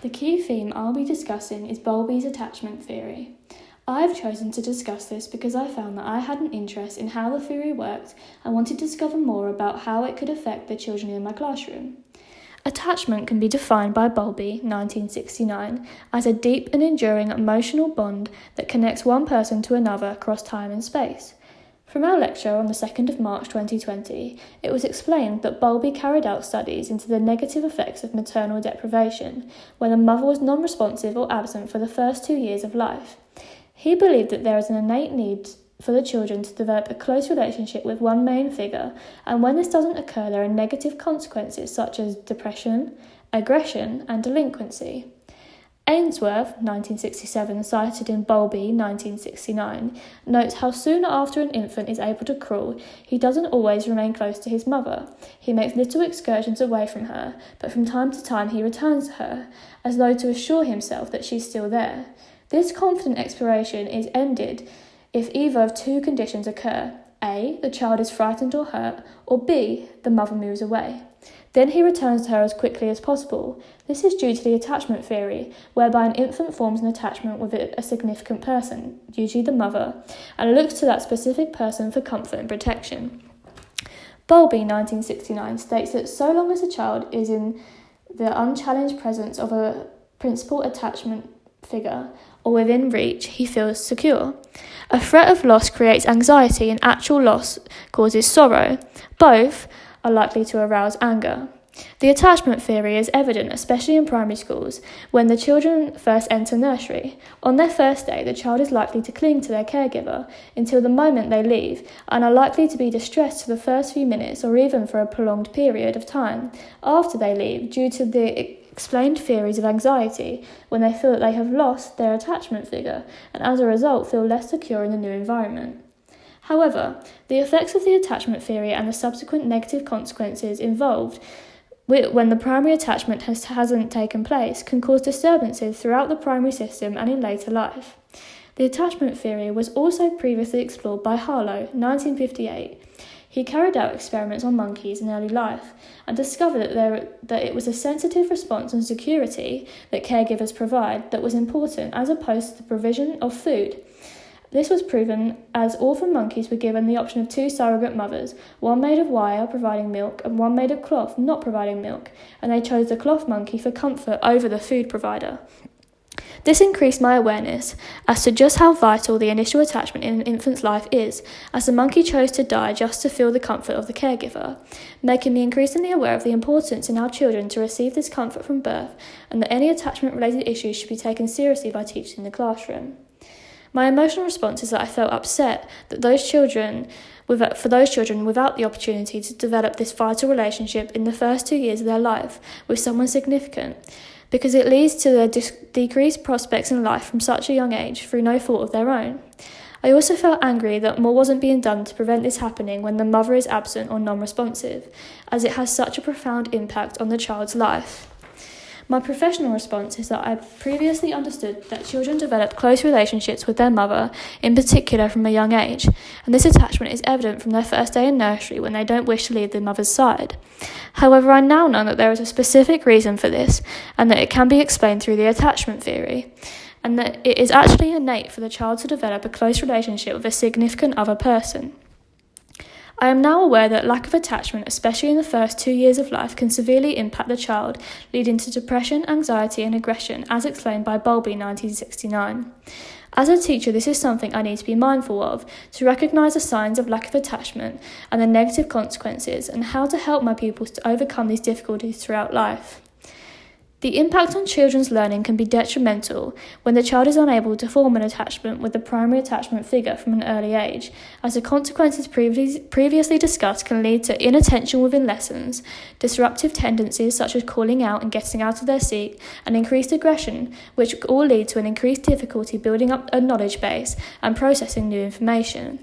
The key theme I'll be discussing is Bowlby's attachment theory. I've chosen to discuss this because I found that I had an interest in how the theory worked and wanted to discover more about how it could affect the children in my classroom. Attachment can be defined by Bowlby, 1969, as a deep and enduring emotional bond that connects one person to another across time and space. From our lecture on the 2nd of March 2020, it was explained that Bowlby carried out studies into the negative effects of maternal deprivation when a mother was non-responsive or absent for the first 2 years of life. He believed that there is an innate need for the children to develop a close relationship with one main figure, and when this doesn't occur, there are negative consequences such as depression, aggression, and delinquency. Ainsworth, 1967, cited in Bowlby, 1969, notes how soon after an infant is able to crawl, he doesn't always remain close to his mother. He makes little excursions away from her, but from time to time he returns to her, as though to assure himself that she's still there. This confident exploration is ended if either of two conditions occur. A, the child is frightened or hurt, or B, the mother moves away. Then he returns to her as quickly as possible. This is due to the attachment theory, whereby an infant forms an attachment with a significant person, usually the mother, and looks to that specific person for comfort and protection. Bowlby, 1969, states that so long as a child is in the unchallenged presence of a principal attachment figure, or within reach, he feels secure. A threat of loss creates anxiety and actual loss causes sorrow. Both are likely to arouse anger. The attachment theory is evident, especially in primary schools, when the children first enter nursery. On their first day, the child is likely to cling to their caregiver until the moment they leave, and are likely to be distressed for the first few minutes or even for a prolonged period of time after they leave due to the explained theories of anxiety when they feel that they have lost their attachment figure and as a result feel less secure in the new environment. However, the effects of the attachment theory and the subsequent negative consequences involved when the primary attachment hasn't taken place can cause disturbances throughout the primary system and in later life. The attachment theory was also previously explored by Harlow, 1958. He carried out experiments on monkeys in early life and discovered that it was a sensitive response and security that caregivers provide that was important as opposed to the provision of food. This was proven as orphan monkeys were given the option of two surrogate mothers, one made of wire providing milk and one made of cloth not providing milk, and they chose the cloth monkey for comfort over the food provider. This increased my awareness as to just how vital the initial attachment in an infant's life is, as the monkey chose to die just to feel the comfort of the caregiver, making me increasingly aware of the importance in our children to receive this comfort from birth, and that any attachment-related issues should be taken seriously by teachers in the classroom. My emotional response is that I felt upset that for those children without the opportunity to develop this vital relationship in the first 2 years of their life with someone significant, because it leads to their decreased prospects in life from such a young age through no fault of their own. I also felt angry that more wasn't being done to prevent this happening when the mother is absent or non-responsive, as it has such a profound impact on the child's life. My professional response is that I previously understood that children develop close relationships with their mother, in particular from a young age, and this attachment is evident from their first day in nursery when they don't wish to leave their mother's side. However, I now know that there is a specific reason for this, and that it can be explained through the attachment theory, and that it is actually innate for the child to develop a close relationship with a significant other person. I am now aware that lack of attachment, especially in the first 2 years of life, can severely impact the child, leading to depression, anxiety and aggression, as explained by Bowlby, 1969. As a teacher, this is something I need to be mindful of, to recognise the signs of lack of attachment and the negative consequences, and how to help my pupils to overcome these difficulties throughout life. The impact on children's learning can be detrimental when the child is unable to form an attachment with the primary attachment figure from an early age, as the consequences previously discussed can lead to inattention within lessons, disruptive tendencies such as calling out and getting out of their seat, and increased aggression, which all lead to an increased difficulty building up a knowledge base and processing new information.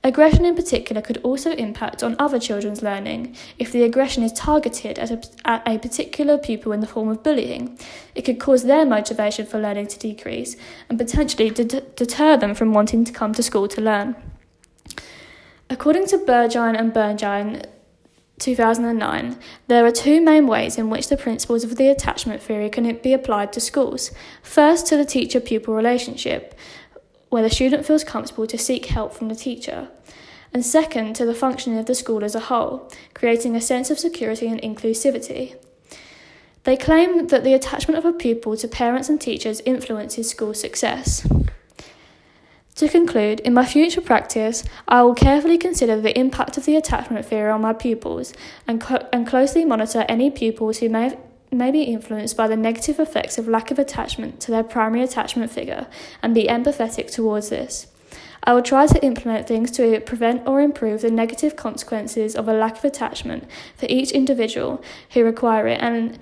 Aggression in particular could also impact on other children's learning if the aggression is targeted at a particular pupil in the form of bullying. It could cause their motivation for learning to decrease and potentially deter them from wanting to come to school to learn. According to Burgine and Burgine, 2009, there are two main ways in which the principles of the attachment theory can be applied to schools. First, to the teacher-pupil relationship, where the student feels comfortable to seek help from the teacher. And second, to the functioning of the school as a whole, creating a sense of security and inclusivity. They claim that the attachment of a pupil to parents and teachers influences school success. To conclude, in my future practice, I will carefully consider the impact of the attachment theory on my pupils and closely monitor any pupils who may be influenced by the negative effects of lack of attachment to their primary attachment figure and be empathetic towards this. I will try to implement things to prevent or improve the negative consequences of a lack of attachment for each individual who require it, and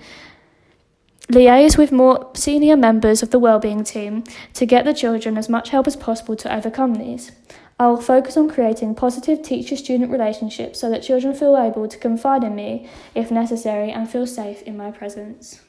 liaise with more senior members of the wellbeing team to get the children as much help as possible to overcome these. I will focus on creating positive teacher-student relationships so that children feel able to confide in me if necessary and feel safe in my presence.